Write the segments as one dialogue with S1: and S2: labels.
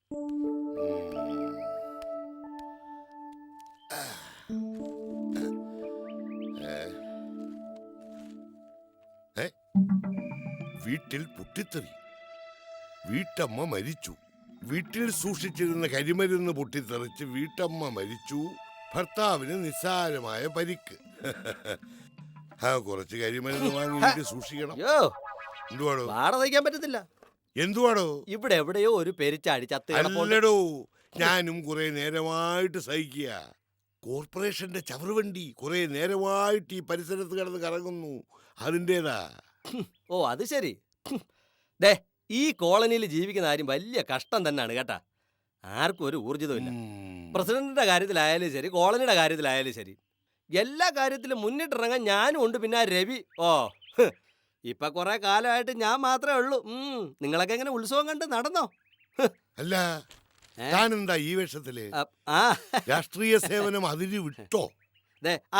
S1: വീട്ടിൽ പൊട്ടിത്തെറി. വീട്ടമ്മ മരിച്ചു. വീട്ടിൽ സൂക്ഷിച്ചിരുന്ന കരിമരുന്ന് പൊട്ടിത്തെറിച്ച് വീട്ടമ്മ മരിച്ചു. ഭർത്താവിന് നിസ്സാരമായ പരിക്ക്. കുറച്ച് കരിമരുന്ന് വാങ്ങി സൂക്ഷിക്കണം. എന്തുവാടോ
S2: വാടകയ്ക്കാൻ പറ്റത്തില്ല.
S1: എന്തുവാടോ
S2: ഇവിടെ എവിടെയോ ഒരു പെരിച്ചാടി
S1: ചത്തടോ. ഞാനും കുറെ നേരമായിട്ട് സഹിക്കുക. കോർപ്പറേഷന്റെ ചവറുവണ്ടി കുറെ നേരമായിട്ട് ഈ പരിസരത്ത് കിടന്ന് കറങ്ങുന്നു. അതിൻ്റെതാ.
S2: ഓ അത് ശരി. ദേ ഈ കോളനിയിൽ ജീവിക്കുന്ന കാര്യം വലിയ കഷ്ടം തന്നെയാണ് കേട്ടാ. ആർക്കും ഒരു ഊർജിതമില്ല. പ്രസിഡന്റിന്റെ കാര്യത്തിലായാലും ശരി, കോളനിയുടെ കാര്യത്തിലായാലും ശരി, എല്ലാ കാര്യത്തിലും മുന്നിട്ടിറങ്ങാൻ ഞാനും ഉണ്ട്. പിന്നെ രവി ഇപ്പൊ കുറെ കാലമായിട്ട് ഞാൻ മാത്രമേ ഉള്ളൂ. നിങ്ങളൊക്കെ എങ്ങനെ ഉത്സവം കണ്ട് നടന്നോ?
S1: അല്ല താനെന്താ ഈ വേഷത്തില്? രാഷ്ട്രീയ സേവനം അതിര് വിട്ടോ?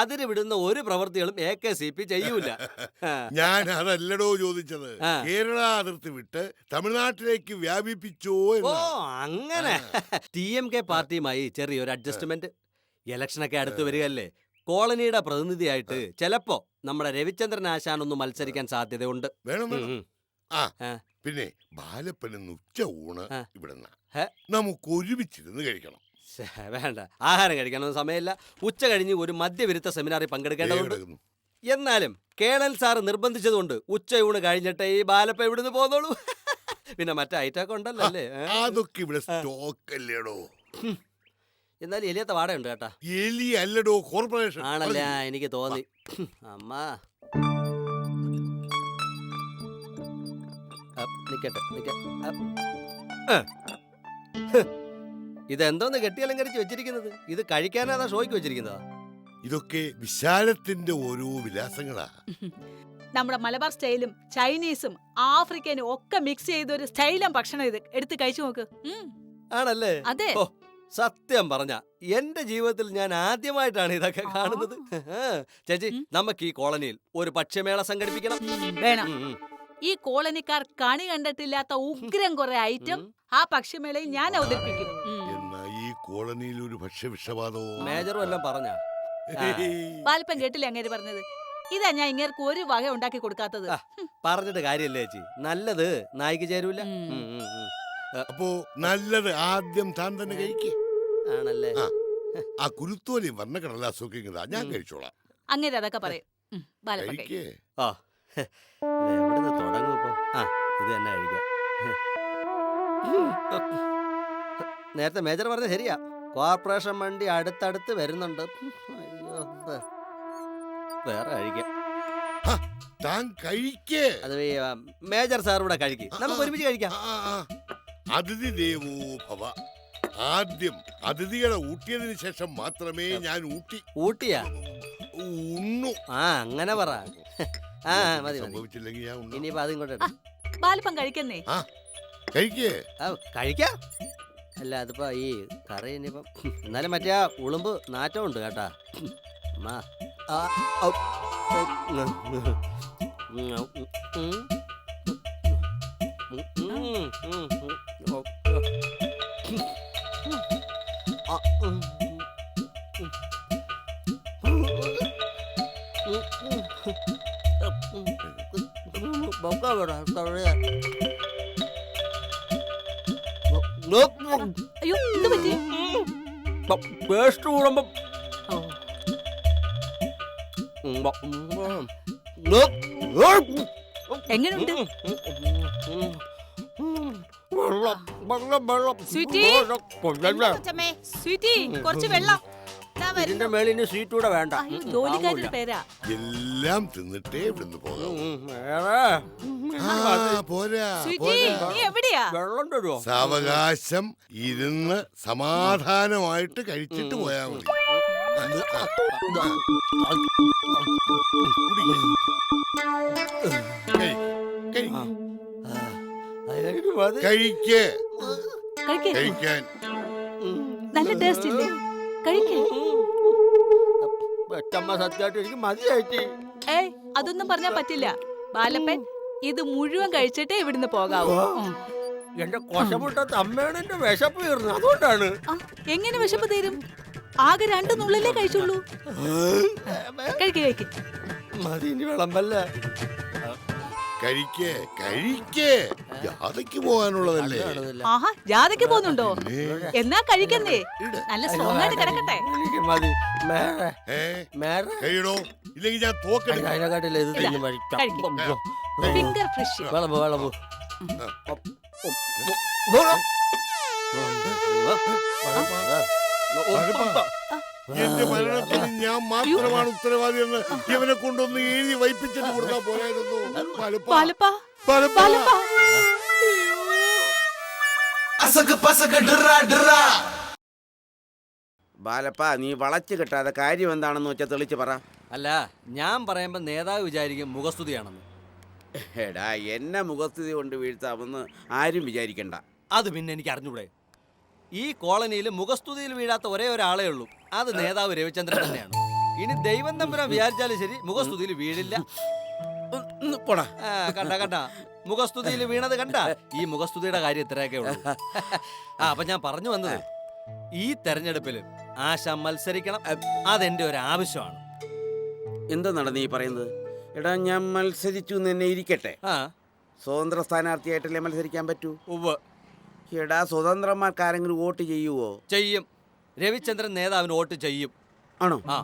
S2: അതിന് വിടുന്ന ഒരു പ്രവൃത്തികളും AKCP ചെയ്യൂല.
S1: ഞാൻ അതല്ലടോ ചോദിച്ചത്. കേരള അതിർത്തി വിട്ട് തമിഴ്നാട്ടിലേക്ക് വ്യാപിപ്പിച്ചോ?
S2: ഓ അങ്ങനെ. TMK പാർട്ടിയുമായി ചെറിയൊരു അഡ്ജസ്റ്റ്മെന്റ്. ഇലക്ഷനൊക്കെ അടുത്ത് വരികയല്ലേ. കോളനിയുടെ പ്രതിനിധിയായിട്ട് ചിലപ്പോ നമ്മുടെ രവിചന്ദ്രൻ ആശാൻ ഒന്ന് മത്സരിക്കാൻ സാധ്യതയുണ്ട്.
S1: വേണം. പിന്നെ ബാലപ്പന് ഉച്ച ഊണ് ഇവിടെ നമുക്ക് ഒരുമിച്ചിരുന്ന് കഴിക്കണം.
S2: വേണ്ട, ആഹാരം കഴിക്കാനൊന്നും സമയമില്ല. ഉച്ച കഴിഞ്ഞ് ഒരു മദ്യവിരുദ്ധ സെമിനാറിൽ പങ്കെടുക്കേണ്ടതുണ്ട്. എന്നാലും കേണൽ സാറ് നിർബന്ധിച്ചതുകൊണ്ട് ഉച്ചയൂണ് കഴിഞ്ഞിട്ടേ ഈ ബാലപ്പ ഇവിടുന്ന് പോന്നോളൂ. പിന്നെ മറ്റേ ഐറ്റൊക്കെ ഉണ്ടല്ലോ അല്ലേ?
S1: അതൊക്കെ ഇവിടെ സ്റ്റോക്ക് അല്ലേടോ.
S2: എന്നാലും എലിയത്തെ വാടയുണ്ട് കേട്ടാ.
S1: എലി അല്ലടോ, കോർപ്പറേഷൻ
S2: ആണല്ലേ? എനിക്ക് തോന്നി. അമ്മ നിക്കട്ടെ. ഇതെന്തോന്ന് കെട്ടിയലങ്കരിച്ച് വെച്ചിരിക്കുന്നത്? ഇത് കഴിക്കാനാ ഷോയ്ക്ക് വെച്ചിരിക്കുന്നതാ?
S1: ഇതൊക്കെ വിശാലത്തിന്റെ ഓരോ വിലാസങ്ങളാ.
S3: നമ്മുടെ മലബാർ സ്റ്റൈലും ചൈനീസും ആഫ്രിക്കനും ഒക്കെ മിക്സ് ചെയ്ത ഒരു സ്റ്റൈലും ഭക്ഷണം. ഇത് എടുത്ത് കഴിച്ചു നോക്ക്.
S2: ആണല്ലേ?
S3: അതെ.
S2: സത്യം പറഞ്ഞ എന്റെ ജീവിതത്തിൽ ഞാൻ ആദ്യമായിട്ടാണ് ഇതൊക്കെ കാണുന്നത്. ചേച്ചി, നമുക്ക് ഈ കോളനിയിൽ ഒരു ഭക്ഷ്യമേള സംഘടിപ്പിക്കണം.
S3: വേണം. ഈ കോളനിക്കാർ കണി കണ്ടിട്ടില്ലാത്ത ഉഗ്രം കുറെ ഐറ്റം ആ ഭക്ഷ്യമേളയിൽ ഞാൻ അവതരിപ്പിക്കും.
S1: ഈ കോളനിയിൽ ഒരു ഭക്ഷ്യവിഷബാധോ
S2: മേജറും എല്ലാം പറഞ്ഞ
S3: ബാലപ്പൻ കേട്ടില്ല അങ്ങേര് പറഞ്ഞത്? ഇതാ ഞാൻ ഇങ്ങേർക്ക് ഒരു വക ഉണ്ടാക്കി കൊടുക്കാത്തത്.
S2: പറഞ്ഞിട്ട് കാര്യല്ലേ ചേച്ചി, നല്ലത് നായിക്ക് ചേരൂല.
S1: അപ്പോ നല്ലത് ആദ്യം താൻ തന്നെ കഴിക്കേ.
S2: ആണല്ലേ?
S1: ആ കുരുത്തോലി വന്ന കടലാസൊക്കെ ഞാൻ കഴിച്ചോളാം.
S3: അങ്ങേര് അതൊക്കെ പറയും.
S2: എവിടുന്ന് തുടങ്ങും ഇപ്പൊ? ഇത് തന്നെ കഴിക്കാം. നേരത്തെ മേജർ പറഞ്ഞ ശരിയാ. കോർപ്പറേഷൻ വണ്ടി അടുത്തടുത്ത് വരുന്നുണ്ട്. വേറെ കഴിക്കാം. അത് മേജർ സാർ ഇവിടെ കഴിക്കും, നമുക്ക് ഒരുമിച്ച് കഴിക്കാം.
S1: അതിഥി ദേവോ ഭവ. ആദ്യം അതിഥികളെ ഊട്ടിയതിനു ശേഷം മാത്രമേ ഞാൻ
S2: ഊട്ടിയാ
S1: ഉണ്ണു.
S2: അങ്ങനെ പറ. മതി.
S1: സംഭവിച്ചില്ലെങ്കിൽ ഞാൻ
S2: ഇനിയിപ്പോ അതിങ്ങോട്ട്
S3: ബാലപ്പൻ കഴിക്കുന്നേ.
S2: കഴിക്കാം. അല്ല അതിപ്പോ ഈ കറി ഇനിയിപ്പം എന്നാലും മറ്റേ ഉളുമ്പ് നാറ്റം ഉണ്ട് കേട്ടാ.
S3: അയ്യോ, എന്ത് പറ്റി?
S2: പേസ്റ്റ് കൂടുമ്പോ
S3: എങ്ങനെയുണ്ട്? സ്വീറ്റി, കുറച്ച് വെള്ളം.
S2: ഇതിന്റെ മേളിന് സ്വീറ്റ് കൂടെ വേണ്ട.
S3: ജോലിക്കാരുടെ പേരാ.
S1: എല്ലാം തിന്നിട്ടേ ഇവിടുന്ന് പോരാ.
S3: എവിടെയാ?
S2: വെള്ളം തരുമോ?
S1: സാവകാശം ഇരുന്ന് സമാധാനമായിട്ട് കഴിച്ചിട്ട് പോയാ മതി. കഴിക്കാൻ
S3: നല്ല ടേസ്റ്റ് ഇല്ലേ? കഴിക്കാൻ. ഏയ്, അതൊന്നും പറഞ്ഞാ പറ്റില്ല ബാലപ്പൻ. ഇത് മുഴുവൻ കഴിച്ചിട്ടേ ഇവിടുന്ന് പോകാവൂ.
S2: എന്റെ കൊശമുട്ടത്ത് അമ്മയാണ് എന്റെ വിശപ്പ് തീർന്നത്, അതുകൊണ്ടാണ്.
S3: ആ, എങ്ങനെ വിശപ്പ് തീരും? ആകെ 2 നുള്ളലേ കഴിച്ചുള്ളൂ. കഴിക്ക്.
S2: മതി, ഇനി വിളമ്പല്ല.
S1: കഴിക്കേ കഴിക്കേ, ജാഥയ്ക്ക് പോകാനുള്ളതല്ലേ.
S3: ആഹാ, ജാഥയ്ക്ക് പോകുന്നുണ്ടോ? എന്നാ കഴിക്കുന്നേ, നല്ല സ്ട്രോങ് ആയിട്ട് കിടക്കട്ടെ.
S2: എനിക്ക് മതി. മേരെ,
S1: ഏ
S2: മേരെ.
S1: കഴിയണോ ഇല്ലെങ്കിൽ ഞാൻ തോക്കെടുക്കും.
S2: അതിനെക്കാട്ടില്ല ഇത് തിന്നു മതി.
S3: Finger fish.
S2: വിളമ്പ് വിളമ്പ്.
S1: എന്റെ മരണത്തിന് ഞാൻ മാത്രമാണ് ഉത്തരവാദി എന്ന് ഇവനെ കൊണ്ടൊന്ന് എഴുതി വൈപ്പിച്ചിട്ട് കൊടുത്താൽ പോരായിരുന്നു.
S3: പാലപ്പാ, പാലപ്പാ.
S4: ബാലപ്പ, നീ വളച്ചു കിട്ടാതെ കാര്യം എന്താണെന്ന് വെച്ചാൽ തെളിച്ച് പറ.
S2: അല്ല, ഞാൻ പറയുമ്പോ നേതാവ് വിചാരിക്കും മുഖസ്തുതിയാണെന്ന്.
S4: എടാ, എന്നെ മുഖസ്ഥിതി കൊണ്ട് വീഴ്ത്താമെന്ന് ആരും വിചാരിക്കണ്ട.
S2: അത് പിന്നെ എനിക്ക് അറിഞ്ഞൂടെ? ഈ കോളനിയിൽ മുഖസ്തുതിയിൽ വീഴാത്ത ഒരേ ഒരാളേ ഉള്ളൂ, അത് നേതാവ് രവിചന്ദ്രൻ തന്നെയാണ്. ഇനി ദൈവം തമ്പുരാൻ വിചാരിച്ചാലും ശരി മുഖസ്തുതിയിൽ വീഴില്ല.
S4: പോടാ.
S2: കണ്ട മുഖസ്തുതിയിൽ വീണത് കണ്ട. ഈ മുഖസ്തുതിയുടെ കാര്യം ഇത്രയൊക്കെ ഉള്ളൂ. അപ്പൊ ഞാൻ പറഞ്ഞു വന്നത്, ഈ തെരഞ്ഞെടുപ്പിൽ ആശ മത്സരിക്കണം, അതെന്റെ ഒരു ആവശ്യമാണ്.
S4: എന്താണ് നീ പറയുന്നത്? എടാ, ഞാൻ മത്സരിച്ചു എന്ന് തന്നെ ഇരിക്കട്ടെ. സ്വതന്ത്ര സ്ഥാനാർത്ഥിയായിട്ടല്ലേ മത്സരിക്കാൻ പറ്റൂ?
S2: ഉവ്വ്.
S4: എടാ, സ്വതന്ത്രന്മാർക്ക് ആരെങ്കിലും വോട്ട് ചെയ്യുവോ?
S2: ചെയ്യും. രവിചന്ദ്രൻ നേതാവിന് വോട്ട് ചെയ്യും.
S4: ആണോ?
S2: ആ,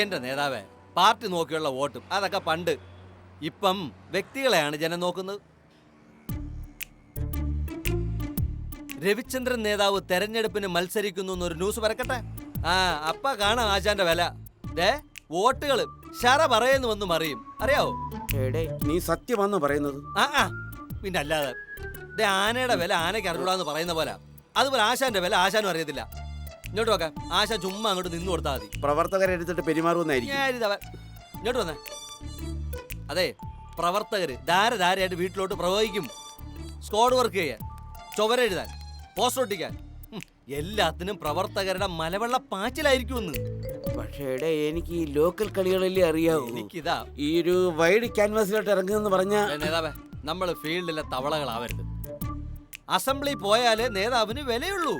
S2: എന്റെ നേതാവേ, പാർട്ടി നോക്കിയുള്ള വോട്ടും അതൊക്കെ പണ്ട്. ഇപ്പം വ്യക്തികളെയാണ് ജനം നോക്കുന്നത്. രവിചന്ദ്രൻ നേതാവ് തെരഞ്ഞെടുപ്പിന് മത്സരിക്കുന്നു എന്നൊരു ന്യൂസ് പരക്കട്ടെ. അപ്പ കാണാം ആശാന്റെ വില. വോട്ടുകള് ശറ പറയുന്നു വന്നും അറിയും. അറിയാവോ?
S4: നീ സത്യമാണോ പറയുന്നത്?
S2: പിന്നെ അല്ലാതെ. ആനയുടെ വില ആനയ്ക്ക് അറിഞ്ഞൂടാന്ന് പറയുന്ന പോലെ, അതുപോലെ ആശാന്റെ വില ആശാനും അറിയത്തില്ല. ഇങ്ങോട്ട് നോക്കാം, ആശ ചുമ്മാ അങ്ങോട്ട് നിന്ന് കൊടുത്താൽ മതി.
S4: പ്രവർത്തകരെടുത്തിട്ട് പെരുമാറുമെന്നായിരിക്കും.
S2: ഇങ്ങോട്ട് വന്നേ. അതെ, പ്രവർത്തകര് ധാരധാരയായിട്ട് വീട്ടിലോട്ട് പ്രവഹിക്കും. സ്ക്വാഡ് വർക്ക് ചെയ്യാൻ, ചുവരെഴുതാൻ, പോസ്റ്റർ ഒട്ടിക്കാൻ, എല്ലാത്തിനും പ്രവർത്തകരുടെ മലവെള്ള പാച്ചിലായിരിക്കുമെന്ന്.
S4: പക്ഷേ എനിക്ക് ഈ ലോക്കൽ കളികളല്ലേ അറിയാവൂ.
S2: എനിക്കിതാ
S4: ഈ ഒരു വൈഡ് ക്യാൻവാസിലോട്ട് ഇറങ്ങുന്നെന്ന് പറഞ്ഞ
S2: നേതാവേ, നമ്മൾ ഫീൽഡിലെ തവളകളാവരുത്. അസംബ്ലി പോയാലേ നേതാവിന് വിലയുള്ളൂ.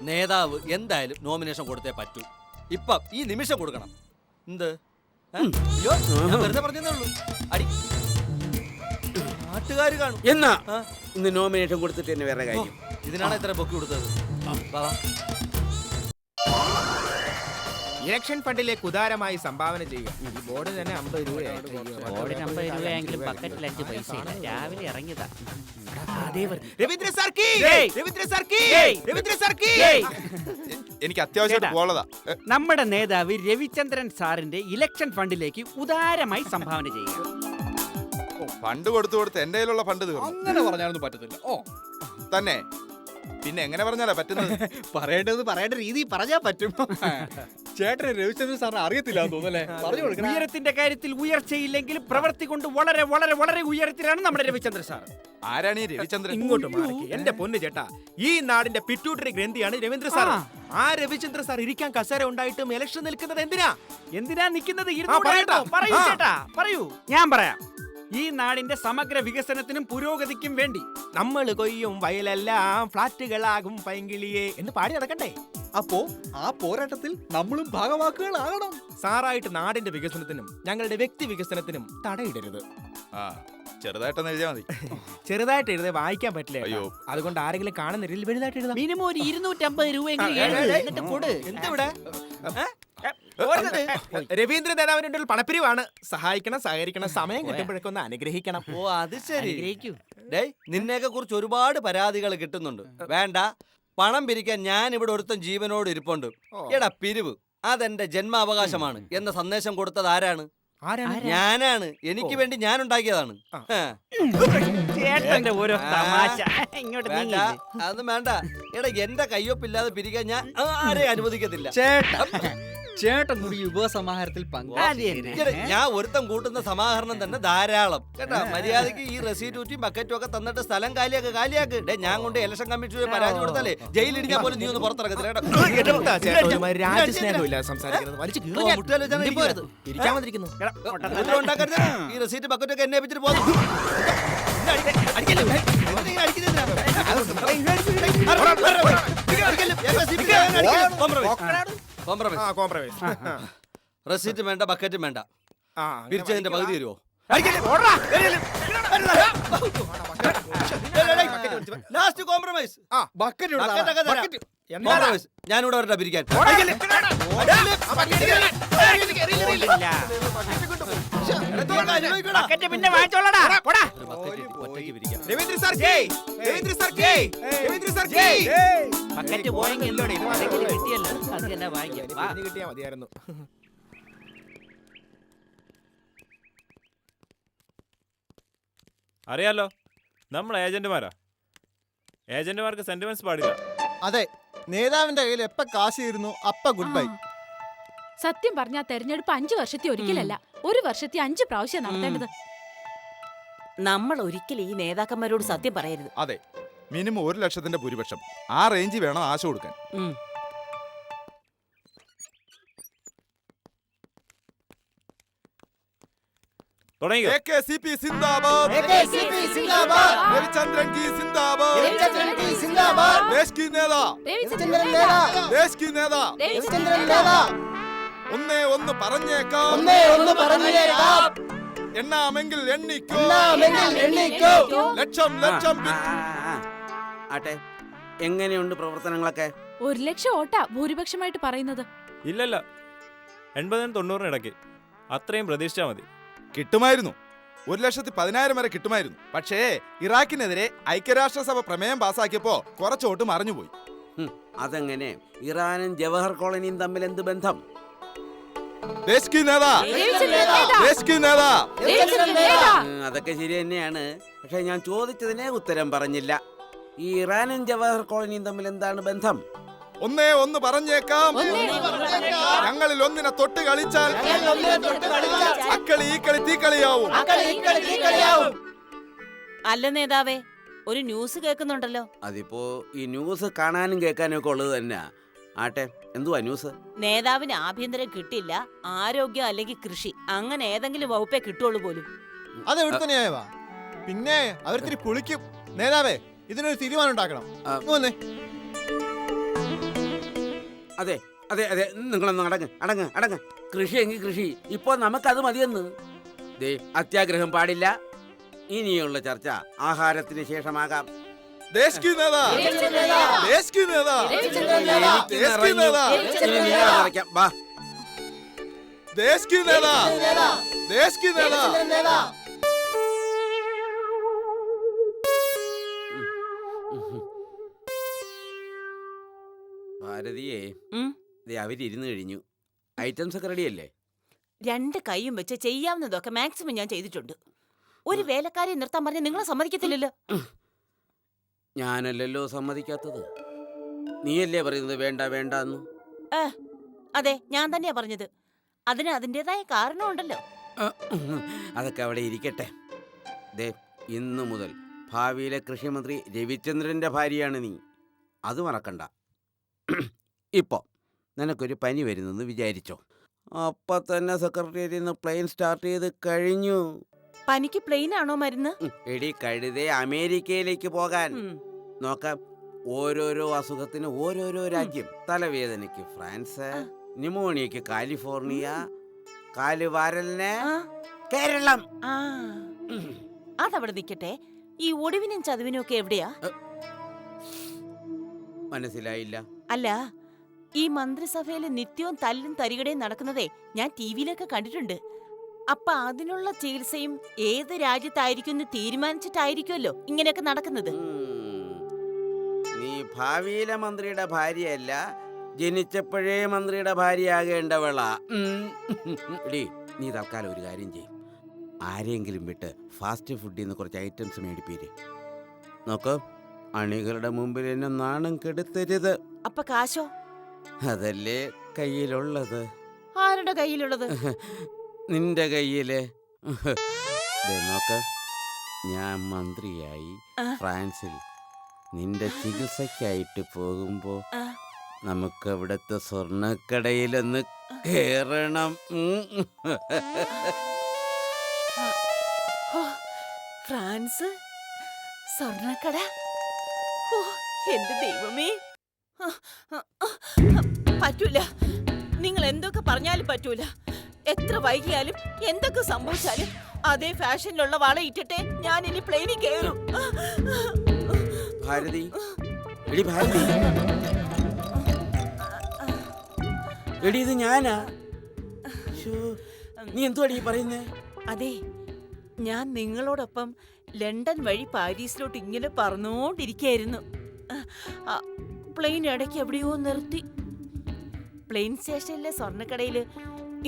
S2: നേതാവ് എന്തായാലും നോമിനേഷൻ കൊടുത്തേ പറ്റൂ. ഇപ്പം ഈ നിമിഷം കൊടുക്കണം. എന്ത്? അയ്യോ, ഞാൻ വെറുതെ പറഞ്ഞതേ ഉള്ളൂ. അടി നാട്ടുകാർ കാണും.
S4: എന്നാ ഇന്ന് നോമിനേഷൻ കൊടുത്തിട്ട് തന്നെ വേറെ കാര്യം.
S2: ഇതിനാണ് ഇത്ര പൊക്കി കൊടുത്തത്.
S5: ഇലക്ഷൻ ഫണ്ടിലേക്ക് ഉദാരമായി സംഭാവന ചെയ്യുക. ഈ ബോർഡ് തന്നെ 50 രൂപയാണ്.
S6: ബോർഡിന് 50 രൂപയെങ്കിലും ബക്കറ്റിൽ 5 പൈസ ഇല്ല. രാവിലെ ഇറങ്ങിയതാ.
S5: രവീന്ദ്ര സർക്കി, രവീന്ദ്ര സർക്കി, രവീന്ദ്ര സർക്കി.
S7: എനിക്ക് അത്യാവശ്യമായിട്ട് പോളതാ.
S6: നമ്മുടെ നേതാവ് രവിചന്ദ്രൻ സാറിന്റെ ഇലക്ഷൻ ഫണ്ടിലേക്ക് ഉദാരമായി സംഭാവന ചെയ്യുക.
S7: ഫണ്ട് കൊടുത്ത് എന്റെ കയ്യിലുള്ള ഫണ്ട് തീർന്നു.
S8: അങ്ങനെ പറഞ്ഞാലൊന്നും പറ്റത്തില്ല.
S7: തന്നെ പിന്നെ എങ്ങനെ പറഞ്ഞാലാ പറ്റുന്നത്?
S8: പറയേണ്ടത് പറയേണ്ട രീതി പറഞ്ഞാ പറ്റും. ചേട്ടന് രവിചന്ദ്രൻ സാറിന് അറിയത്തില്ല തോന്നല്ലേ? പറഞ്ഞു കൊടുക്കണം.
S6: ഉയരത്തിന്റെ കാര്യത്തിൽ ഉയർച്ചയില്ലെങ്കിലും പ്രവൃത്തി കൊണ്ട് വളരെ വളരെ വളരെ ഉയരത്തിലാണ് നമ്മുടെ രവിചന്ദ്രൻ സാർ.
S7: ആരാണ് ഈ രവിചന്ദ്രൻ?
S5: ഇങ്ങോട്ട് മാറി. എന്റെ പൊന്ന് ചേട്ടാ, ഈ നാടിന്റെ പിറ്റ്യൂട്ടറി ഗ്രന്ഥിയാണ് രവീന്ദ്ര സാർ. ആ രവിചന്ദ്ര സാർ ഇരിക്കാൻ കസേര ഉണ്ടായിട്ടും ഇലക്ഷൻ നിൽക്കുന്നത് എന്തിനാ
S6: നിൽക്കുന്നത്?
S5: പറയൂ
S6: ചേട്ടാ, പറയൂ. ഞാൻ പറയാം. ഈ നാടിന്റെ സമഗ്ര വികസനത്തിനും പുരോഗതിക്കും വേണ്ടി
S5: നമ്മൾ കൊയ്യും വയലെല്ലാം ഫ്ലാറ്റുകളാകും പൈങ്കിളിയെ എന്ന് പാടി നടക്കണ്ടേ?
S8: അപ്പോ ആ പോരാട്ടത്തിൽ നമ്മളും ഭാഗവാക്കുകളാകണം.
S5: സാറായിട്ട് നാടിന്റെ വികസനത്തിനും ഞങ്ങളുടെ വ്യക്തി വികസനത്തിനും തടയിടരുത്.
S7: ചെറുതായിട്ടൊന്ന് എഴുതിയാ മതി.
S5: ചെറുതായിട്ട് എഴുതി വായിക്കാൻ പറ്റില്ല.
S7: അയ്യോ,
S5: അതുകൊണ്ട് ആരെങ്കിലും കാണുന്ന രീതിയിൽ വലുതായിട്ട് എഴുതാം.
S6: മിനിമം ഒരു 250 രൂപയെങ്കിലും കൊട്.
S2: എന്തിവിടെ?
S5: രവീന്ദ്ര നേതാവിന്റെ പണപ്പിരിവാണ്. സഹായിക്കണം, സഹകരിക്കണം, സമയം കിട്ടുമ്പോഴൊക്കെ ഒന്ന് അനുഗ്രഹിക്കണം.
S2: ഓ, അത് ശരി. നിന്നെയൊക്കെ കുറിച്ച് ഒരുപാട് പരാതികൾ കിട്ടുന്നുണ്ട്. വേണ്ട, പണം പിരിക്കാൻ ഞാൻ ഇവിടെ ഒരുത്തൻ ജീവനോട് ഇരിപ്പുണ്ട്. എടാ, പിരിവ് അതെന്റെ ജന്മാവകാശമാണ് എന്ന സന്ദേശം കൊടുത്തത് ആരാണ്? ഞാനാണ്. എനിക്ക് വേണ്ടി ഞാൻ ഉണ്ടാക്കിയതാണ്.
S6: ചേട്ടന്റെ ഓരോ തമാശ. ഇങ്ങോട്ട്
S2: വേണ്ട, അതൊന്നും വേണ്ട. എടാ, എന്റെ കയ്യൊപ്പില്ലാതെ പിരിക്കാൻ ഞാൻ ആരെയും അനുവദിക്കത്തില്ല.
S8: ചേട്ടാ, ചേട്ടൻ കൂടി ഈ ഉപസമാഹാരത്തിൽ
S6: അത്
S8: പങ്കാളിയല്ലേ?
S6: തന്നെ.
S2: ഇജ്ജ് ഞാൻ ഒരുത്തം കൂട്ടുന്ന സമാഹരണം തന്നെ ധാരാളം കേട്ടാ. മര്യാദക്ക് ഈ റെസീറ്റ് ഊറ്റി ബക്കറ്റും ഒക്കെ തന്നിട്ട് സ്ഥലം കാലിയാക്ക്. ഡേ ഞാൻ കൊണ്ട് ഇലക്ഷൻ കമ്മിറ്റി പരാതി കൊടുത്താലേ ജയിലിടിഞ്ഞാൽ പോലും നീ ഒന്ന് പുറത്തിറക്കത്തില്ല
S5: രാജ്യസ്നേഹമില്ല സംസാരിക്കുന്നത്. വലിച്ച് കീറി ഞാൻ. ഇരിപ്പോരുത്. ഇരിക്കാൻ വന്നിരിക്കുന്നു.
S6: എടാ, പൊട്ടത്തരം.
S2: ഉണ്ടാക്കരുത്. ഈ റെസീറ്റ് ബക്കറ്റൊക്കെ എന്നെ വെച്ചിട്ട് പോകുന്നു.
S5: ആ, കോംപ്രമൈസ്.
S2: റെസീറ്റ് വേണ്ട, ബക്കറ്റും വേണ്ട.
S5: ആ,
S2: പിരിച്ചതിന്റെ പകുതി തരുമോ? Last compromise.
S5: ആ,
S8: ബക്കറ്റ് ഇവിടെ
S2: ബക്കറ്റ് ഒക്കെ തരാം.
S5: ബക്കറ്റ്. എന്താ?
S2: കോംപ്രമൈസ്. ഞാനിവിടെ വരട്ടെ പിരിക്കാൻ.
S6: ബക്കറ്റ് പിന്നെ വാങ്ങിച്ചോളടാ. പോടാ.
S2: ഒറ്റയ്ക്ക് പിരിക്കാം.
S5: രവീന്ദ്ര സാർ ജയ്. രവീന്ദ്ര സാർ ജയ്. രവീന്ദ്ര സാർ ജയ്.
S6: ബക്കറ്റ് പോയെങ്കിൽ കിട്ടിയല്ലോ. അത് തന്നെ വാങ്ങിക്കാം. വാ.
S5: ഇതിന് കിട്ടിയാ മതിയായിരുന്നു.
S9: അറിയാലോ, നമ്മൾ ഏജന്റുമാരാ. ഏജന്റുമാർക്ക് സെന്റിമെന്റ്സ് പാടില്ല.
S8: അതെ, നേതാവിന്റെ കയ്യിൽ എപ്പ കാശ് തീരുന്നു അപ്പ ഗുഡ് ബൈ.
S10: സത്യം പറഞ്ഞാൽ തെരഞ്ഞെടുപ്പ് 5 വർഷത്തെ ഒരിക്കലല്ല, ഒരു വർഷത്തെ 5 പ്രാവശ്യം നടത്തേണ്ടത്.
S11: നമ്മൾ ഒരിക്കലും ഈ നേതാക്കന്മാരോട് സത്യം പറയരുത്.
S7: അതെ, മിനിമം 1 ലക്ഷത്തിന്റെ ഭൂരിപക്ഷം. ആ റേഞ്ച് വേണം ആശ കൊടുക്കാൻ.
S11: ഉം.
S9: തുടങ്ങിയോ?
S7: AKCP സിന്ദാബാദ്. രവിചന്ദ്രൻ की സിന്ദാബാദ്. देश की नेता. देश की नेता. ഒന്നേ ഒന്ന് പറഞ്ഞേക്കാം. എണ്ണാമെങ്കിൽ എണ്ണിക്കോ. ലക്ഷം
S4: ആട്ടെ, എങ്ങനെയുണ്ട് പ്രവർത്തനങ്ങളൊക്കെ?
S10: 1 ലക്ഷം വോട്ടാ ഭൂരിപക്ഷമായിട്ട് പറയുന്നത്.
S9: ഇല്ലല്ല, 80-90 ഇടയ്ക്ക്. അത്രയും പ്രതീക്ഷിച്ചാ മതി.
S7: കിട്ടുമായിരുന്നു. 1,10,000 വരെ കിട്ടുമായിരുന്നു. പക്ഷേ ഇറാഖിനെതിരെ ഐക്യരാഷ്ട്രസഭ പ്രമേയം പാസാക്കിയപ്പോ കുറച്ച് വോട്ട് മറിഞ്ഞുപോയി.
S4: അതെങ്ങനെ? ഇറാനും ജവഹർ കോളനിയും തമ്മിൽ എന്ത് ബന്ധം?
S7: ദേശ് കി നേതാ. ദേശ് കി നേതാ.
S4: അതൊക്കെ ശരി തന്നെയാണ്. പക്ഷെ ഞാൻ ചോദിച്ചതിനെ ഉത്തരം പറഞ്ഞില്ല. ഈ ഇറാനും ജവഹർ കോളനിയും തമ്മിൽ എന്താണ് ബന്ധം?
S7: ഒന്നേ ഒന്ന് പറഞ്ഞേക്കാം. ഞങ്ങളിൽ ഒന്നിനെ തൊട്ട് കളിച്ചാൽ അക്കളി ഈ കളി തീക്കളിയാവും.
S11: അല്ല നേതാവേ, ഒരു ന്യൂസ് കേൾക്കുന്നുണ്ടല്ലോ.
S4: അതിപ്പോ ഈ ന്യൂസ് കാണാനും കേൾക്കാനും ഒക്കെ ഉള്ളത് തന്നെ. ആട്ടെ, എന്തുവാ ന്യൂസ്?
S11: നേതാവിന് ആഭ്യന്തരം കിട്ടില്ല, ആരോഗ്യം അല്ലെങ്കിൽ കൃഷി, അങ്ങനെ ഏതെങ്കിലും വകുപ്പേ കിട്ടുള്ളൂ പോലും.
S8: അത് എവിടെ തന്നെയാവാ. പിന്നെ അവരിത്തിരി പുളിക്കും. നേതാവേ, ഇതിനൊരു തീരുമാനം ഉണ്ടാക്കണം.
S4: അതെ അതെ അതെ, നിങ്ങളൊന്ന് അടങ്ങ്. കൃഷി എങ്കിൽ കൃഷി. ഇപ്പൊ നമുക്കത് മതിയെന്ന്. ദേ, അത്യാഗ്രഹം പാടില്ല. ഇനിയുള്ള ചർച്ച ആഹാരത്തിന് ശേഷമാകാം.
S7: ദേശ് കി നേതാ. ദേശ് കി നേതാ. ദേശ് കി നേതാ.
S4: വാ.
S7: ദേശ് കി നേതാ. ദേശ് കി നേതാ.
S4: ഭാരതിയെ,
S11: ഉം.
S4: അവരിരുന്ന് കഴിഞ്ഞു. ഐറ്റംസ് ഒക്കെ റെഡിയല്ലേ?
S11: 2 കൈയും വെച്ച് ചെയ്യാവുന്നതൊക്കെ മാക്സിമം ഞാൻ ചെയ്തിട്ടുണ്ട്. ഒരു വേലക്കാരെ നിർത്താൻ പറഞ്ഞ നിങ്ങളെ സമ്മതിക്കത്തില്ലല്ലോ.
S4: ഞാനല്ലല്ലോ സമ്മതിക്കാത്തത്. നീയല്ലേ പറയുന്നത് വേണ്ട എന്ന്?
S11: അതെ, ഞാൻ തന്നെയാ പറഞ്ഞത്. അതിന് അതിൻ്റെതായ കാരണമുണ്ടല്ലോ.
S4: അതൊക്കെ അവിടെ ഇരിക്കട്ടെ. ദേ, ഇന്നു മുതൽ ഭാവിയിലെ കൃഷിമന്ത്രി രവിചന്ദ്രന്റെ ഭാര്യയാണ് നീ. അത് മറക്കണ്ട. ഇപ്പോ നിനക്കൊരു പനി വരുന്നെന്ന് വിചാരിച്ചോ, അപ്പൊ തന്നെ സെക്രട്ടേറിയറ്റിൽ നിന്ന് പ്ലെയിൻ സ്റ്റാർട്ട് ചെയ്ത് കഴിഞ്ഞു.
S11: പനിക്ക് പ്ലെയിൻ ആണോ മരുന്ന്?
S4: എടി കഴുതേ, അമേരിക്കയിലേക്ക് പോകാൻ. നോക്കാം, ഓരോരോ അസുഖത്തിന് ഓരോരോ രാജ്യം. തലവേദനയ്ക്ക് ഫ്രാൻസ്, ന്യൂമോണിയക്ക് കാലിഫോർണിയ, കാലുവാരലിന് കേരളം.
S11: അതവിടെ നിൽക്കട്ടെ. ഈ ഒടിവിനും ചതുവിനും ഒക്കെ എവിടെയാ?
S4: മനസ്സിലായില്ല.
S11: അല്ല, ഈ മന്ത്രിസഭയില് നിത്യവും തല്ലും തരികടയും നടക്കുന്നതേ ഞാൻ ടിവിയിലൊക്കെ കണ്ടിട്ടുണ്ട്. അപ്പൊ അതിനുള്ള ചികിത്സയും ഏത് രാജ്യത്തായിരിക്കും എന്ന് തീരുമാനിച്ചിട്ടായിരിക്കുമല്ലോ ഇങ്ങനെയൊക്കെ നടക്കുന്നത്.
S4: നീ ഭാവിയിലെ മന്ത്രിയുടെ ഭാര്യയല്ല, ജനിച്ചപ്പോഴേ മന്ത്രിയുടെ ഭാര്യയാകേണ്ടവളാ. എടീ, നീ തൽക്കാലം ഒരു കാര്യം ചെയ്യും. ആരെങ്കിലും വിട്ട് ഫാസ്റ്റ് ഫുഡിൽ നിന്ന് കുറച്ച് ഐറ്റംസ് മേടിപ്പീര്. നോക്കൂ, അണികളുടെ മുമ്പിൽ എന്നെ നാണം കെടുത്തരുത്.
S11: അപ്പൊ കാശോ?
S4: അതല്ലേ കയ്യിലുള്ളത്.
S11: ആരുടെ കയ്യിലുള്ളത്?
S4: നിന്റെ കയ്യില്. ദേ നോക്ക്, ഞാൻ മന്ത്രിയായി
S11: ആ.
S4: ഫ്രാൻസിൽ നിന്റെ ചികിത്സയ്ക്കായിട്ട് പോകുമ്പോ
S11: ആ.
S4: നമുക്ക് അവിടുത്തെ സ്വർണ്ണക്കടയിലൊന്ന് കേറണം.
S11: ഓ, ഫ്രാൻസ് സ്വർണ്ണക്കട. ഓ, എന്റെ ദൈവമേ. പറ്റൂല, നിങ്ങൾ എന്തൊക്കെ പറഞ്ഞാലും പറ്റൂല. എത്ര വൈകിയാലും എന്തൊക്കെ സംഭവിച്ചാലും അതേ ഫാഷനിലുള്ള വള ഇട്ടിട്ടേ ഞാൻ ഇനി പ്ലെയിനിൽ കയറും.
S4: ഭാരതി, എടി ഭാരതി, എടി ഇത് ഞാനാ. ശ്ശോ, നീ എന്തുവാടി ഈ പറയുന്നേ?
S11: അതെ, ഞാൻ നിങ്ങളോടൊപ്പം ലണ്ടൻ വഴി പാരീസിലോട്ട് ഇങ്ങനെ പറന്നുകൊണ്ടിരിക്കുകയായിരുന്നു. പ്ലെയിൻ ഇടയ്ക്ക് എവിടെയോ നിർത്തി. പ്ലെയിൻ സ്റ്റേഷനിലെ സ്വർണ്ണക്കടയിൽ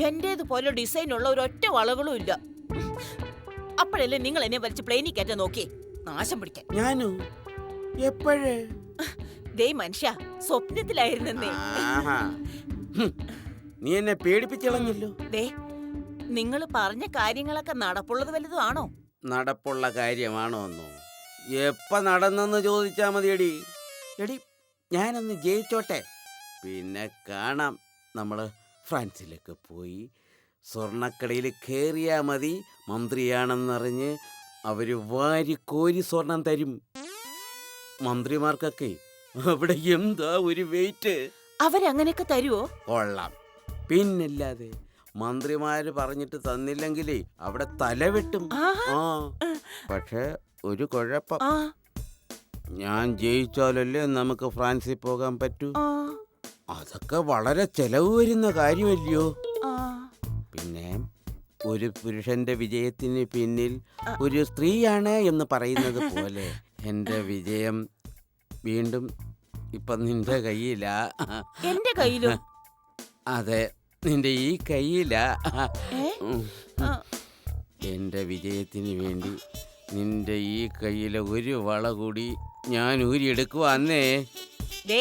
S11: എന്റേതുപോലെ ഡിസൈനുള്ള ഒരൊറ്റ വളകളും ഇല്ല. അപ്പോഴല്ലേ നിങ്ങൾ എന്നെ വലിച്ച് പ്ലെയിനിൽ കയറ്റാൻ നോക്കിയേ, നാശം പിടിക്കാൻ.
S4: ഞാനോ? എപ്പോഴേ?
S11: ദേ മനുഷ്യ, സ്വപ്നത്തിലായിരുന്നേ.
S4: ആഹാ. നീ എന്നെ പേടിപ്പിച്ചളഞ്ഞല്ലോ.
S11: ദേ, നിങ്ങൾ പറഞ്ഞ കാര്യങ്ങളൊക്കെ നടപ്പുള്ളത് വല്ലതും ആണോ?
S4: നടപ്പുള്ള കാര്യമാണോ എന്നോ? എപ്പ നടന്നെന്ന് ചോദിച്ചാ മതിയടി. എടി, ഞാനൊന്ന് ജയിച്ചോട്ടെ, പിന്നെ കാണാം. നമ്മള് ഫ്രാൻസിലേക്ക് പോയി സ്വർണ്ണക്കടയിൽ കയറിയാ മതി. മന്ത്രിയാണെന്നറിഞ്ഞ് അവര് വാരിക്കോരി സ്വർണം തരും. മന്ത്രിമാർക്കൊക്കെ അവിടെ എന്താ ഒരു വെയിറ്റ്.
S11: അവരങ്ങനെയൊക്കെ തരുവോ?
S4: കൊള്ളാം, പിന്നല്ലാതെ. മന്ത്രിമാര് പറഞ്ഞിട്ട് തന്നില്ലെങ്കിലേ അവിടെ തലവെട്ടും.
S11: ആഹാ.
S4: ആ, പക്ഷെ ഒരു കുഴപ്പം.
S11: ആ,
S4: ഞാൻ ജയിച്ചാലല്ലേ നമുക്ക് ഫ്രാൻസിൽ പോകാൻ പറ്റൂ.
S11: ആ,
S4: അതൊക്കെ വളരെ ചെലവ് വരുന്ന കാര്യമല്ലയോ.
S11: ആ.
S4: പിന്നെ ഒരു പുരുഷന്റെ വിജയത്തിന് പിന്നിൽ ഒരു സ്ത്രീയാണ് എന്ന് പറയുന്നത് പോലെ എന്റെ വിജയം വീണ്ടും ഇപ്പൊ നിന്റെ കയ്യിലാ.
S11: എന്റെ കയ്യിലോ?
S4: അതെ, നിന്റെ ഈ കയ്യിലാ.
S11: ഏ? ആ.
S4: എന്റെ വിജയത്തിന് വേണ്ടി നിന്റെ ഈ കയ്യിലെ ഒരു വള കൂടി ഞാൻ ഊരിയെടുക്കുവാന്നേ.
S11: ദേ,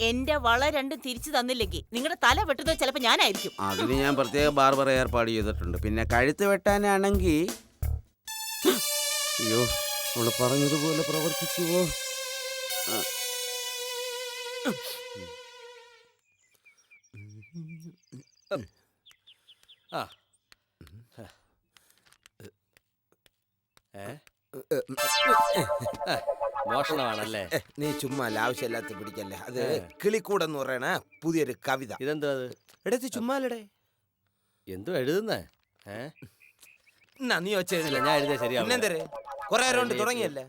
S11: എന്റെ വള രണ്ടും തിരിച്ചു തന്നില്ലെങ്കിൽ നിങ്ങളുടെ തല വെട്ടുന്നത് ചിലപ്പോ ഞാനായിരിക്കും.
S4: അതിന് ഞാൻ പ്രത്യേക ബാർബർ ഏർപ്പാട് ചെയ്തിട്ടുണ്ട്. പിന്നെ കഴുത്ത് വെട്ടാനാണെങ്കിൽ അയ്യോ, അവള് പറഞ്ഞതുപോലെ പ്രവർത്തിക്കുവോ?
S2: ആ. മോഷണമാണല്ലേ?
S12: നീ ചുമ്മാ ആവശ്യമില്ലാത്ത പിടിക്കല്ലേ. അത് കിളിക്കൂടെന്ന് പറയണ പുതിയൊരു കവിത.
S2: ഇതെന്താ അത്?
S12: എടുത്ത് ചുമ്മാലടേ.
S2: എന്തോ എഴുതുന്നേ?
S12: നീ വെച്ചില്ല,
S2: ഞാൻ എഴുതിയ ശരിയാ.
S12: കൊറേ കൊണ്ട് തുടങ്ങിയല്ലേ.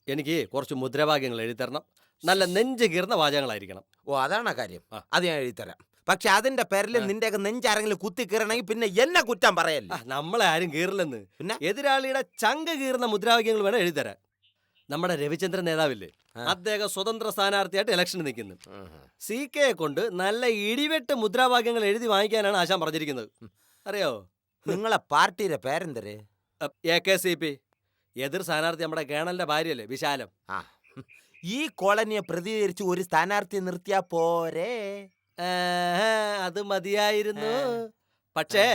S2: എനിക്ക് കുറച്ച് മുദ്രാവാക്യങ്ങൾ എഴുതിത്തരണം. നല്ല നെഞ്ച് കീർന്ന വാചകങ്ങളായിരിക്കണം.
S12: ഓ, അതാണ് കാര്യം. അത് ഞാൻ എഴുതിത്തരാം. പക്ഷെ അതിന്റെ പേരിൽ നിന്റെ നെഞ്ചാരെങ്കിലും കുത്തി കീറണമെങ്കിൽ പിന്നെ എന്നെ കുറ്റം പറയല്ലേ.
S2: നമ്മളെ ആരും കീറില്ലെന്ന്.
S12: പിന്നെ
S2: എതിരാളിയുടെ ചങ്ക് കീറുന്ന മുദ്രാവാക്യങ്ങൾ വേണം എഴുതിത്തരാൻ. നമ്മുടെ രവിചന്ദ്രൻ നേതാവില്ലേ, അദ്ദേഹം സ്വതന്ത്ര സ്ഥാനാർത്ഥിയായിട്ട് ഇലക്ഷന് നിൽക്കുന്നു. CK കൊണ്ട് നല്ല ഇടിവെട്ട് മുദ്രാവാക്യങ്ങൾ എഴുതി വാങ്ങിക്കാനാണ് ആശാൻ പറഞ്ഞിരിക്കുന്നത്. അറിയോ?
S12: നിങ്ങളെ പാർട്ടിയുടെ പേരെന്തര്?
S2: AKCP. എതിർ സ്ഥാനാർത്ഥി നമ്മുടെ കേണലിന്റെ ഭാര്യയല്ലേ, വിശാലം.
S12: ഈ കോളനിയെ പ്രതികരിച്ച് ഒരു സ്ഥാനാർത്ഥി നിർത്തിയാ പോരെ?
S2: അത് മതിയായിരുന്നു. പക്ഷേ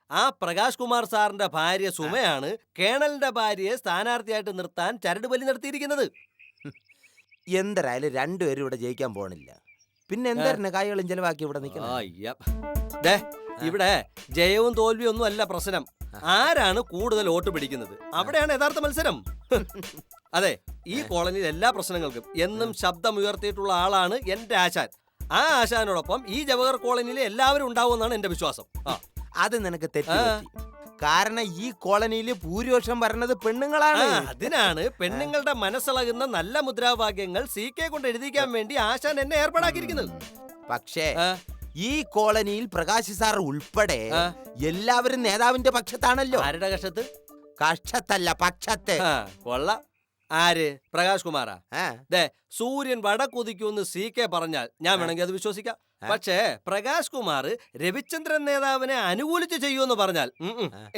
S2: ആ പ്രകാശ് കുമാർ സാറിന്റെ ഭാര്യ സുമയാണ് കേണലിന്റെ ഭാര്യയെ സ്ഥാനാർത്ഥിയായിട്ട് നിർത്താൻ ചരട് ബലി നടത്തിയിരിക്കുന്നത്.
S12: എന്തരായാലും രണ്ടുപേരും ഇവിടെ ജയിക്കാൻ പോണില്ല. പിന്നെ എന്തായിരുന്നു കായകളും ചെലവാക്കി ഇവിടെ നിൽക്കുന്നത്?
S2: ഇവിടെ ജയവും തോൽവിയും ഒന്നും അല്ല പ്രശ്നം. ആരാണ് കൂടുതൽ വോട്ട് പിടിക്കുന്നത്, അവിടെയാണ് യഥാർത്ഥ മത്സരം. അതെ, ഈ കോളനിയിൽ എല്ലാ പ്രശ്നങ്ങൾക്കും എന്നും ശബ്ദമുയർത്തിയിട്ടുള്ള ആളാണ് എന്റെ ആശാൻ. ആ ആശാനോടൊപ്പം ഈ ജവഹർ കോളനിയിലെ എല്ലാവരും ഉണ്ടാവുമെന്നാണ് എന്റെ വിശ്വാസം.
S12: അത് നിനക്ക് തെറ്റി. കാരണം ഈ കോളനിയിൽ ഭൂരിപക്ഷം വരണത് പെണ്ണുങ്ങളാണ്.
S2: അതിനാണ് പെണ്ണുങ്ങളുടെ മനസ്സിളകുന്ന നല്ല മുദ്രാവാക്യങ്ങൾ CK കൊണ്ട് എഴുതിക്കാൻ വേണ്ടി ആശാൻ എന്നെ ഏർപ്പാടാക്കിയിരിക്കുന്നത്.
S12: പക്ഷേ ഈ കോളനിയിൽ പ്രകാശ് സാർ ഉൾപ്പെടെ എല്ലാവരും നേതാവിന്റെ പക്ഷത്താണല്ലോ.
S2: ആരുടെ കക്ഷത്ത്?
S12: കക്ഷത്തല്ല, പക്ഷത്ത്.
S2: കൊള്ളാം. ആര്? പ്രകാശ് കുമാറാ? സൂര്യൻ വടക്കുതിക്കുമെന്ന് CK പറഞ്ഞാൽ ഞാൻ വേണമെങ്കിൽ അത് വിശ്വസിക്കാം. പക്ഷേ പ്രകാശ് കുമാർ രവിചന്ദ്രൻ നേതാവിനെ അനുകൂലിച്ച് ചെയ്യുമെന്ന് പറഞ്ഞാൽ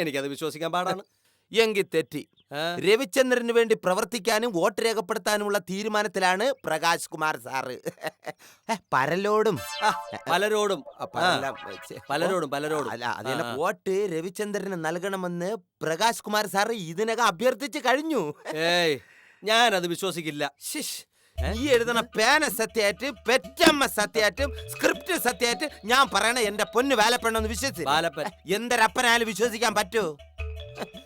S2: എനിക്കത് വിശ്വസിക്കാൻ പാടാണ്.
S12: എങ്കിൽ തെറ്റി.
S2: ആ?
S12: രവിചന്ദ്രന് വേണ്ടി പ്രവർത്തിക്കാനും വോട്ട് രേഖപ്പെടുത്താനുമുള്ള തീരുമാനത്തിലാണ് പ്രകാശ് കുമാർ സാറ്. പരലോടും
S2: പലരോടും
S12: പലരോടും
S2: പലരോടും
S12: അല്ല അതിനെ വോട്ട് രവിചന്ദ്രന് നൽകണമെന്ന് പ്രകാശ് കുമാർ സാറ് ഇതിനകം അഭ്യർത്ഥിച്ചു കഴിഞ്ഞു.
S2: ഏയ് ഞാനത് വിശ്വസിക്കില്ല.
S12: ശിഷ്, ഈ എഴുതണ പേന സത്യമായിട്ട് പെറ്റമ്മ സത്യമായിട്ടും സ്ക്രിപ്റ്റ് സത്യമായിട്ട് ഞാൻ പറയണ എന്റെ പൊന്ന് വേലപ്പെണ്ണൊന്ന് വിശ്വസിച്ചു.
S2: ബാലപ്പൻ
S12: എന്തൊരപ്പനായാലും വിശ്വസിക്കാൻ പറ്റൂ?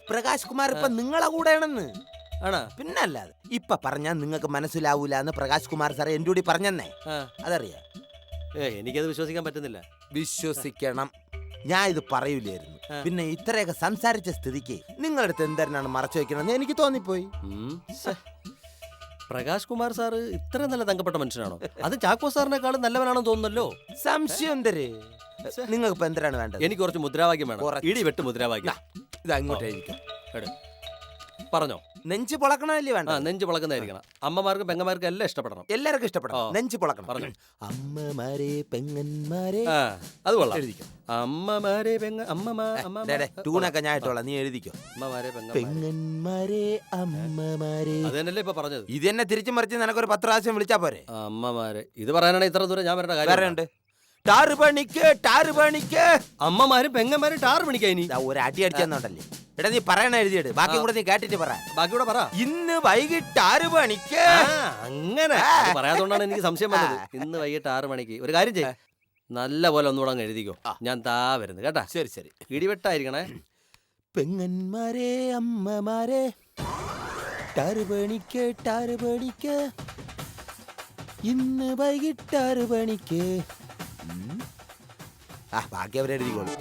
S12: പ്രകാശ് കുമാർ ഇപ്പൊ നിങ്ങളെ കൂടെയാണെന്ന്.
S2: ആണോ?
S12: പിന്നല്ലാതെ ഇപ്പൊ പറഞ്ഞാൽ നിങ്ങൾക്ക് മനസ്സിലാവൂല എന്ന് പ്രകാശ് കുമാർ സാറെ എന്റെ കൂടി പറഞ്ഞെന്നേ.
S2: ആ.
S12: അതറിയാം.
S2: എനിക്കത് വിശ്വസിക്കാൻ പറ്റുന്നില്ല.
S12: വിശ്വസിക്കണം. ഞാൻ ഇത് പറയൂലായിരുന്നു. പിന്നെ ഇത്രയൊക്കെ സംസാരിച്ച സ്ഥിതിക്ക് നിങ്ങളുടെ അടുത്ത് എന്തരനാണ് മറച്ചു വെക്കണമെന്ന് എനിക്ക് തോന്നിപ്പോയി.
S2: പ്രകാശ് കുമാർ സാറ് ഇത്ര നല്ല തങ്കപ്പെട്ട മനുഷ്യനാണോ? അത് ചാക്കോ സാറിനെക്കാളും നല്ലവനാണെന്ന് തോന്നുന്നല്ലോ.
S12: സംശയം എന്തര്? നിങ്ങൾക്ക് ഇപ്പൊ എന്തരാണ് വേണ്ടത്?
S2: എനിക്ക് കുറച്ച് മുദ്രാവാക്യം വേണം.
S12: കുറച്ച്.
S2: ഇടി വെട്ട് മുദ്രാവാക്യം.
S12: ഇത് അങ്ങോട്ടായിരിക്കും.
S2: പറഞ്ഞോ.
S12: നെഞ്ച് പൊളക്കണമല്ലേ വേണ്ട?
S2: നെഞ്ച് പൊളക്കുന്നതായിരിക്കണം. അമ്മമാർക്കും പെങ്ങന്മാർക്കും എല്ലാം ഇഷ്ടപ്പെടണം.
S12: എല്ലാവർക്കും ഇഷ്ടപ്പെടണം. നെഞ്ച് പൊളക്കണം.
S2: പറഞ്ഞു.
S12: അമ്മമാരെ പെങ്ങന്മാരെ.
S2: അത് കൊള്ളാം.
S12: എഴുതിക്കോ.
S2: അമ്മമാരെ
S12: ടൂണൊക്കെ ഞാൻ ഇട്ടോളാം, നീ എഴുതിക്കോ.
S2: അമ്മമാരെ
S12: പെങ്ങന്മാരെ അമ്മമാരെ.
S2: അത് തന്നെയല്ലേ ഇപ്പൊ പറഞ്ഞത്.
S12: ഇത് തന്നെ തിരിച്ചു മറിച്ച് നിനക്കൊരു 10 പ്രാവശ്യം വിളിച്ചാ പോരെ?
S2: അമ്മമാരെ ഇത് പറയാനാണ് ഇത്ര ദൂരം ഞാൻ വരേണ്ട കാര്യം.
S12: വേറെ ടാറ് പണിക്ക്
S2: അമ്മമാരും പെങ്ങന്മാരും ടാറ് പണിക്കാ. ഇനി
S12: ഒരു അടി അടിച്ചെന്നുണ്ടല്ലേ? എടാ നീ പറയണ എഴുതിയിട്, ബാക്കി കൂടെ നീ കേട്ടിട്ട് പറ.
S2: ബാക്കി കൂടെ പറ.
S12: ഇന്ന് വൈകിട്ട് 6 മണിക്ക്.
S2: അങ്ങനെ അത് പറയാത്തോണ്ടാണ് എനിക്ക് സംശയം വന്നത്. ഇന്ന് വൈകിട്ട് 6 മണിക്ക്. ഒരു കാര്യം ചെയ്യ, നല്ല പോലെ ഒന്നുകൂടെ അങ്ങ് എഴുതിക്കോ. ഞാൻ താ വരുന്നു കേട്ടാ.
S12: ശരി.
S2: ഇടിവെട്ടായിരിക്കണേ.
S12: പെങ്ങന്മാരെ അമ്മമാരെ ടാറ് പണിക്ക് ഇന്ന് വൈകിട്ട് 6 മണിക്ക്. ബാക്കി അവരെഴുതിക്കോളൂ.